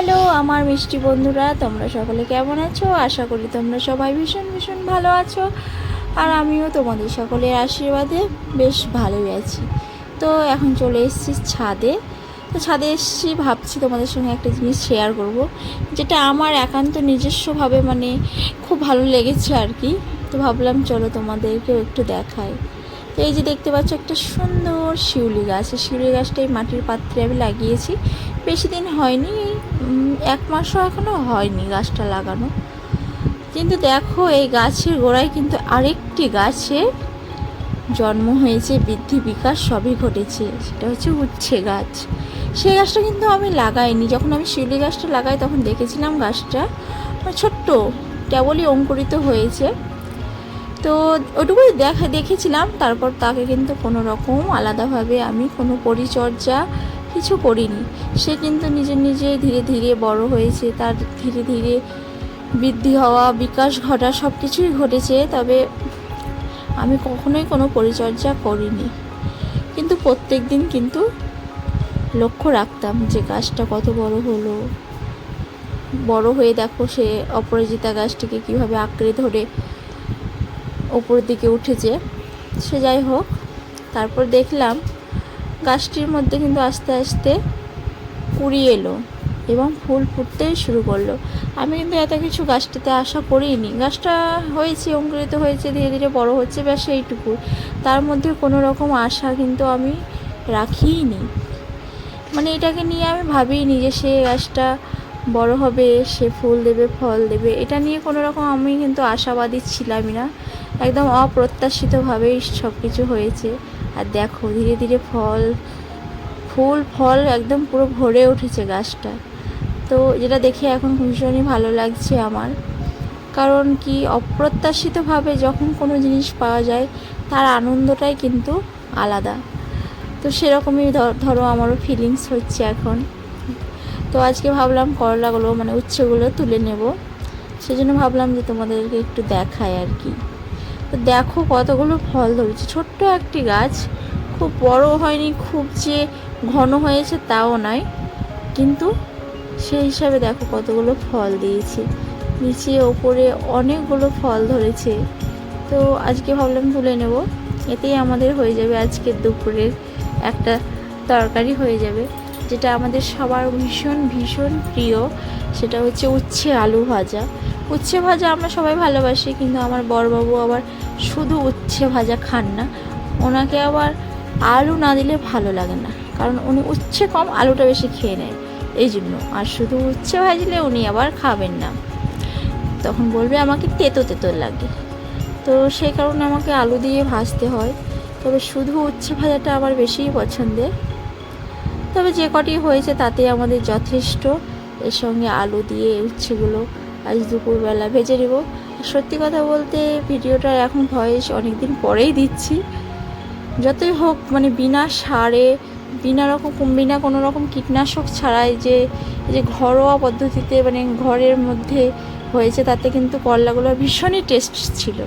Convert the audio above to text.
Hello আমার মিষ্টি বন্ধুরা, তোমরা সকলে কেমন আছো? আশা করি তোমরা সবাই ভীষণ ভীষণ ভালো আছো। আর আমিও তোমাদের সকলের আশীর্বাদে বেশ ভালোই আছি। তো এখন চলে এসেছি ছাদে। তো ছাদে এসেছি, ভাবছি তোমাদের সঙ্গে একটা জিনিস শেয়ার করব, যেটা আমার একান্ত নিজস্বভাবে খুব ভালো লেগেছে আর কি। তো ভাবলাম চলো তোমাদেরকেও একটু দেখাই। তো এই যে দেখতে পাচ্ছ একটা সুন্দর শিউলি গাছ। শিউলি গাছটা এই মাটির পাত্রে আমি লাগিয়েছি, বেশি দিন হয়নি, 1 মাসও এখনও হয়নি গাছটা লাগানো। কিন্তু দেখো এই গাছের গোড়ায় কিন্তু আরেকটি গাছের জন্ম হয়েছে, বৃদ্ধি বিকাশ সবই ঘটেছে। সেটা হচ্ছে উচ্ছে গাছ। সেই গাছটা কিন্তু আমি লাগাইনি। যখন আমি শিউলি গাছটা লাগাই তখন দেখেছিলাম গাছটা ছোট্ট, কেবলই অঙ্কুরিত হয়েছে। তো ওটুকুই দেখেছিলাম। তারপর তাকে কিন্তু কোনো রকম আলাদাভাবে আমি কোনো পরিচর্যা কিছু করিনি। সে কিন্তু নিজে নিজে ধীরে ধীরে বড় হয়েছে, তার ধীরে ধীরে বৃদ্ধি হওয়া, বিকাশ ঘটা সব কিছুই ঘটেছে। তবে আমি কখনোই কোনো পরিচর্যা করিনি, কিন্তু প্রত্যেক দিন কিন্তু লক্ষ্য রাখতাম যে গাছটা কত বড় হলো। বড় হয়ে দেখো সে অপরাজিতা গাছটিকে কীভাবে আঁকড়ে ধরে ওপরের দিকে উঠেছে। সে যাই হোক, তারপর দেখলাম গাছটির মধ্যে কিন্তু আস্তে আস্তে কুড়ি এলো এবং ফুল ফুটতেই শুরু করলো। আমি কিন্তু এত কিছু গাছটাতে আশা করিনি। গাছটা হয়েছে, অঙ্কুরিত হয়েছে, ধীরে ধীরে বড় হচ্ছে, ব্যাস এইটুকু। তার মধ্যে কোনো রকম আশা কিন্তু আমি রাখিইনি। এটাকে নিয়ে আমি ভাবিনি যে সে গাছটা বড় হবে, সে ফুল দেবে, ফল দেবে। এটা নিয়ে কোনো রকম আমি কিন্তু আশাবাদী ছিলামই না। একদম অপ্রত্যাশিতভাবেই সব কিছু হয়েছে। আর দেখো ধীরে ধীরে ফুল ফল একদম পুরো ভরে উঠেছে গাছটা। তো যেটা দেখে এখন ভীষণই ভালো লাগছে আমার। কারণ কি, অপ্রত্যাশিতভাবে যখন কোনো জিনিস পাওয়া যায় তার আনন্দটাই কিন্তু আলাদা। তো সেরকমই ধরো আমারও ফিলিংস হচ্ছে এখন। তো আজকে ভাবলাম করলাগুলো উচ্ছেগুলো তুলে নেব, সেজন্য ভাবলাম যে তোমাদেরকে একটু দেখাই আর কি। তো দেখো কতগুলো ফল ধরেছে। ছোট্ট একটি গাছ, খুব বড় হয়নি, খুব যে ঘন হয়েছে তাও নয়, কিন্তু সেই হিসাবে দেখো কতগুলো ফল দিয়েছে। নিচে ওপরে অনেকগুলো ফল ধরেছে। তো আজকে ভাবলাম তুলে নেব, এতেই আমাদের হয়ে যাবে আজকের দুপুরের একটা তরকারি হয়ে যাবে, যেটা আমাদের সবার ভীষণ ভীষণ প্রিয়। সেটা হচ্ছে উচ্ছে আলু ভাজা। উচ্ছে ভাজা আমরা সবাই ভালোবাসি, কিন্তু আমার বড়বাবু আবার শুধু উচ্ছে ভাজা খান না। ওনাকে আবার আলু না দিলে ভালো লাগে না, কারণ উনি উচ্ছে কম আলুটা বেশি খেয়ে নেয়, এই জন্য। আর শুধু উচ্ছে ভাজলে উনি আবার খাবেন না, তখন বলবে আমাকে তেতো তেতো লাগে। তো সেই কারণে আমাকে আলু দিয়ে ভাজতে হয়। তবে শুধু উচ্ছে ভাজাটা আমার বেশিই পছন্দের। তবে যে কটি হয়েছে তাতে আমাদের যথেষ্ট। এর সঙ্গে আলু দিয়ে উচ্ছেগুলো আজ দুপুরবেলা ভেজে নেব। সত্যি কথা বলতে ভিডিওটা এখন ভয়েস অনেক দিন পরেই দিচ্ছি। যতই হোক বিনা সারে, বিনা কোনো রকম কীটনাশক ছাড়াই যে ঘরোয়া পদ্ধতিতে ঘরের মধ্যে হয়েছে, তাতে কিন্তু করলাগুলো ভীষণই টেস্ট ছিল।